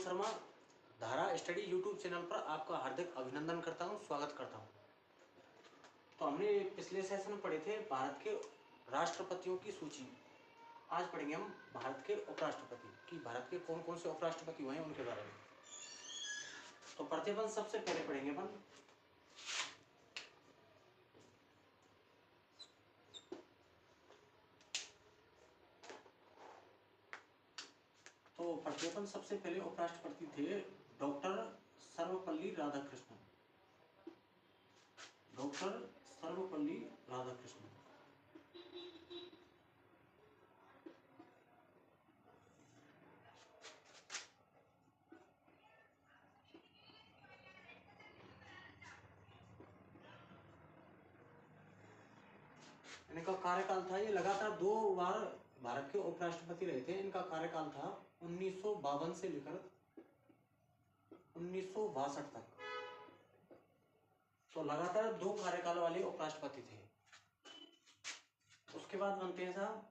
शर्मा धारा study YouTube channel पर आपका हार्दिक अभिनंदन करता हूं, स्वागत करता हूं। तो हमने पिछले सेशन में पढ़े थे भारत के राष्ट्रपतियों की सूची। आज पढ़ेंगे हम भारत के उपराष्ट्रपति कि भारत के कौन कौन से उपराष्ट्रपति हुए हैं उनके बारे में। तो पढ़ते अपन सबसे पहले पढ़ेंगे अपन सबसे पहले उपराष्ट्रपति थे डॉक्टर सर्वपल्ली राधाकृष्णन। डॉक्टर सर्वपल्ली राधाकृष्णन। इनका कार्यकाल था, ये लगातार 2 बार भारत के उपराष्ट्रपति रहे थे। इनका कार्यकाल था 1952 से लेकर 1962 तक। तो लगातार 2 कार्यकाल वाले उपराष्ट्रपति थे। उसके बाद बनते हैं साहब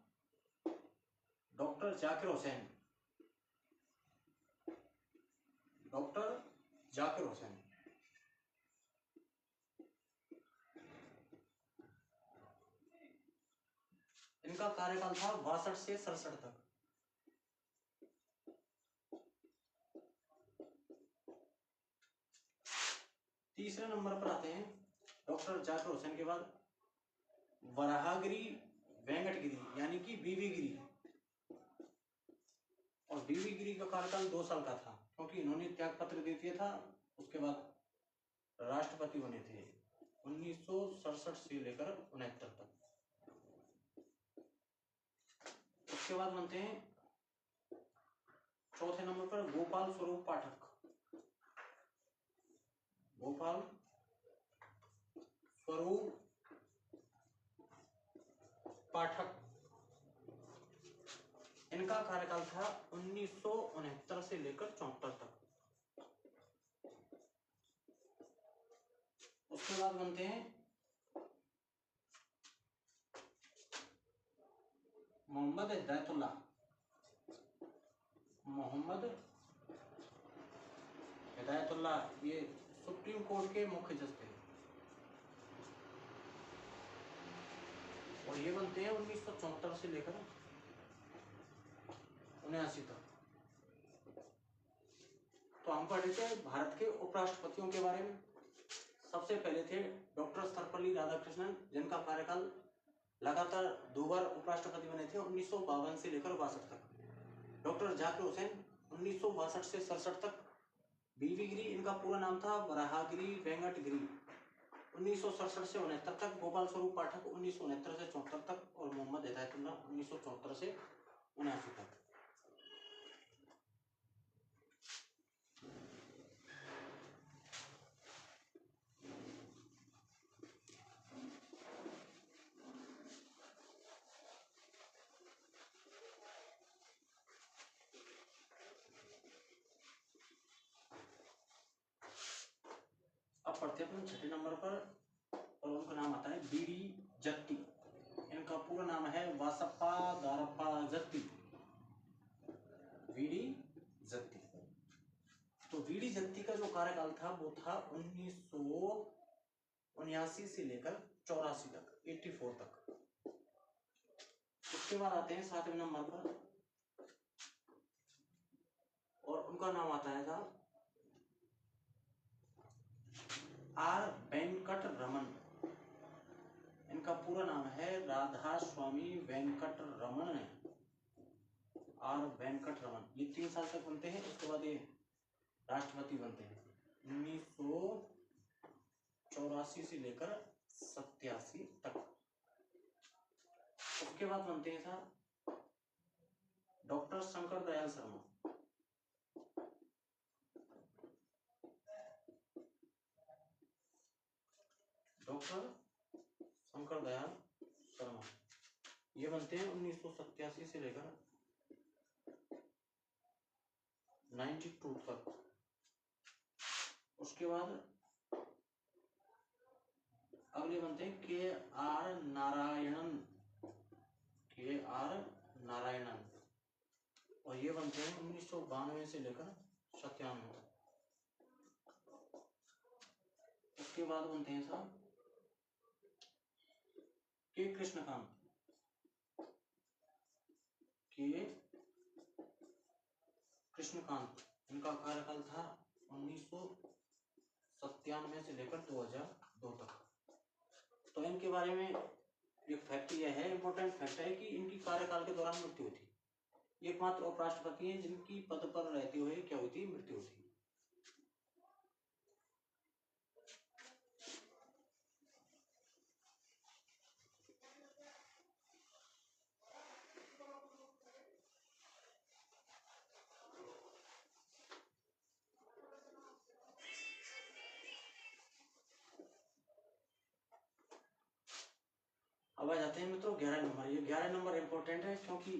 डॉक्टर जाकिर हुसैन। डॉक्टर जाकिर हुसैन इनका कार्यकाल था 62 से 67 तक। तीसरे नंबर पर आते हैं डॉक्टर जाकिर हुसैन के बाद वराहगिरी वेंकटगिरी यानी कि बीवी गिरी। और बीवी गिरी का कार्यकाल 2 साल का था, क्योंकि इन्होंने त्याग पत्र दे दिया था। उसके बाद राष्ट्रपति बने थे 1967 से लेकर 69 तक। उसके बाद बनते हैं चौथे नंबर पर गोपाल स्वरूप पाठक। गोपाल स्वरूप पाठक इनका कार्यकाल था 1969 से लेकर 74 तक। उसके बाद बनते हैं मोहम्मद हिदायतुल्लाह। मोहम्मद हिदायतुल्लाह ये सुप्रीम कोर्ट के मुख्य जज थे और ये बनते हैं 1974 से लेकर 79 तक। तो हम पढ़ रहे थे भारत के उपराष्ट्रपतियों के बारे में। सबसे पहले थे डॉक्टर सर्वपल्ली राधाकृष्णन, जिनका कार्यकाल लगातार 2 बार उपराष्ट्रपति बने थे 1952 से लेकर 62 तक। डॉक्टर जाकिर हुसैन 1962 से 67 तक। बीवी गिरी इनका पूरा नाम था वराहगिरी वेंकटगिरी 1967 से 69 तक। गोपाल स्वरूप पाठक 1969 से 74 तक। और मोहम्मद हिदायतुल्लाह 1974 से 79 तक। अब पढ़ते हैं छठे नंबर पर और उनका नाम आता है बीडी जत्ती। इनका पूरा नाम है वासप्पा दारप्पा जत्ती। वीडी जत्ती। तो वीडी जत्ती का जो कार्यकाल था वो था 1979 से लेकर 84 तक, 84 तक। उसके बाद आते हैं 7वें नंबर पर और उनका नाम आता है साहब आर वेंकट रमन। इनका पूरा नाम है राधा स्वामी वेंकट रमन। आर वेंकट रमन। ये 3 साल तक बनते हैं। उसके बाद ये राष्ट्रपति बनते हैं 1984 से लेकर 87 तक। उसके बाद बनते हैं साहब डॉक्टर शंकर दयाल शर्मा। डॉक्टर शंकर दयाल शर्मा ये बनते हैं 1987 से लेकर 92 तक। उसके बाद अगले बनते हैं के आर नारायणन और ये बनते हैं 1992 से लेकर 97 तक। उसके बाद बनते हैं साहब के कृष्णकांत। के कृष्णकांत, इनका कार्यकाल था 1997 से लेकर 2002 तक। तो इनके बारे में एक फैक्ट यह है, इंपॉर्टेंट फैक्ट है कि इनकी कार्यकाल के दौरान मृत्यु हुई थी। एकमात्र उपराष्ट्रपति हैं जिनकी पद पर रहते हुए क्या हुई थी, मृत्यु हुई थी। अब आ जाते हैं मित्रों 11 नंबर। ये 11 नंबर इंपॉर्टेंट है क्योंकि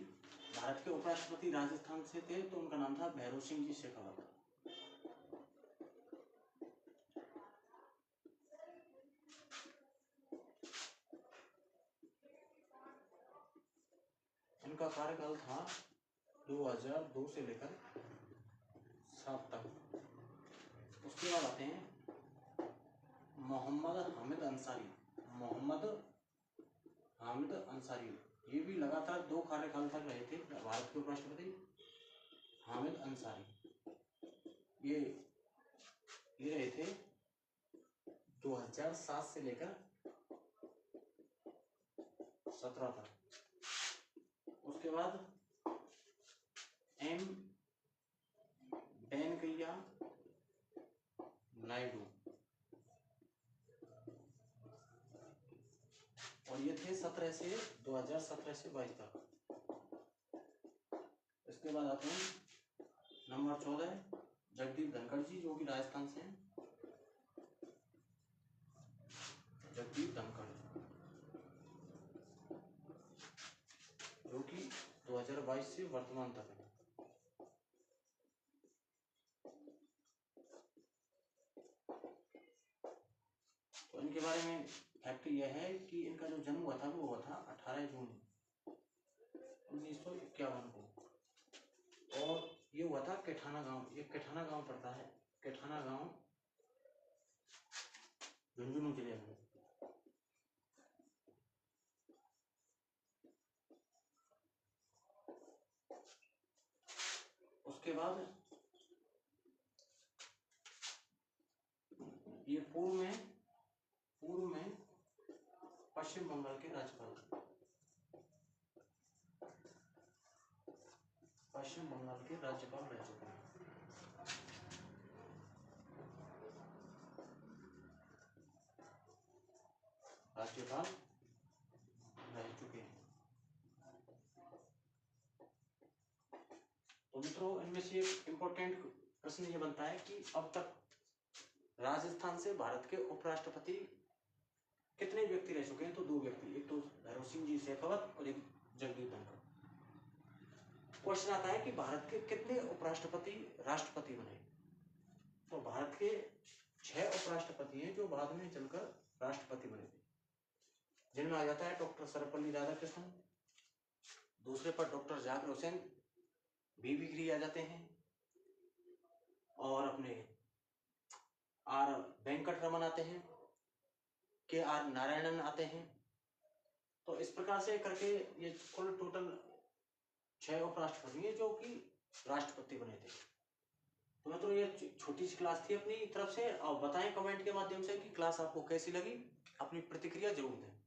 भारत के उपराष्ट्रपति राजस्थान से थे, तो उनका नाम था भैरों सिंह जी शेखावत। इनका कार्यकाल था 2002 से लेकर 7 तक। उसके बाद आते हैं मोहम्मद हामिद अंसारी। मोहम्मद हामिद अंसारी, ये भी लगातार 2 कार्यकाल तक रहे थे भारत के उपराष्ट्रपति। हामिद अंसारी ये रहे थे 2007 से लेकर 17 तक। उसके बाद एम वेंकैया नायडू, और ये थे 2017 से 22 तक। इसके बाद आते हैं नंबर 14 जगदीप धनखड़ जी, जो कि राजस्थान से हैं। जगदीप धनखड़ जो कि 2022 से वर्तमान तक है। तो इनके बारे में फैक्ट यह है कि इनका जो जन्म हुआ था वो हुआ था 18 जून 1951 को, और ये हुआ था केठाना गांव। ये केठाना गांव पड़ता है, केठाना गांव झुंझुनू जिले में। उसके बाद ये पूर्व में पश्चिम बंगाल के राज्यपाल रह चुके हैं। राज्यपाल रह चुके हैं। तो मित्रों, इनमें से एक इंपॉर्टेंट प्रश्न ये बनता है कि अब तक राजस्थान से भारत के उपराष्ट्रपति कितने व्यक्ति रह चुके हैं? तो 2 व्यक्ति, एक तो भैरों सिंह जी शेखावत और एक जगदीप धनखड़। क्वेश्चन आता है कि भारत के कितने उपराष्ट्रपति राष्ट्रपति बने? तो भारत के 6 उपराष्ट्रपति हैं जो बाद में चलकर राष्ट्रपति बने थे, जिनमें आ जाता है डॉक्टर सर्वपल्ली राधाकृष्णन, दूसरे पर डॉक्टर जाकिर हुसैन बीबी गिरी आ जाते हैं, और अपने आर वेंकट रमन आते हैं, के आर नारायणन आते हैं। तो इस प्रकार से करके ये कुल टोटल 6 उपराष्ट्रपति हैं जो कि राष्ट्रपति बने थे। तो मित्रों, ये छोटी सी क्लास थी अपनी तरफ से। और बताएं कमेंट के माध्यम से कि क्लास आपको कैसी लगी, अपनी प्रतिक्रिया जरूर दें।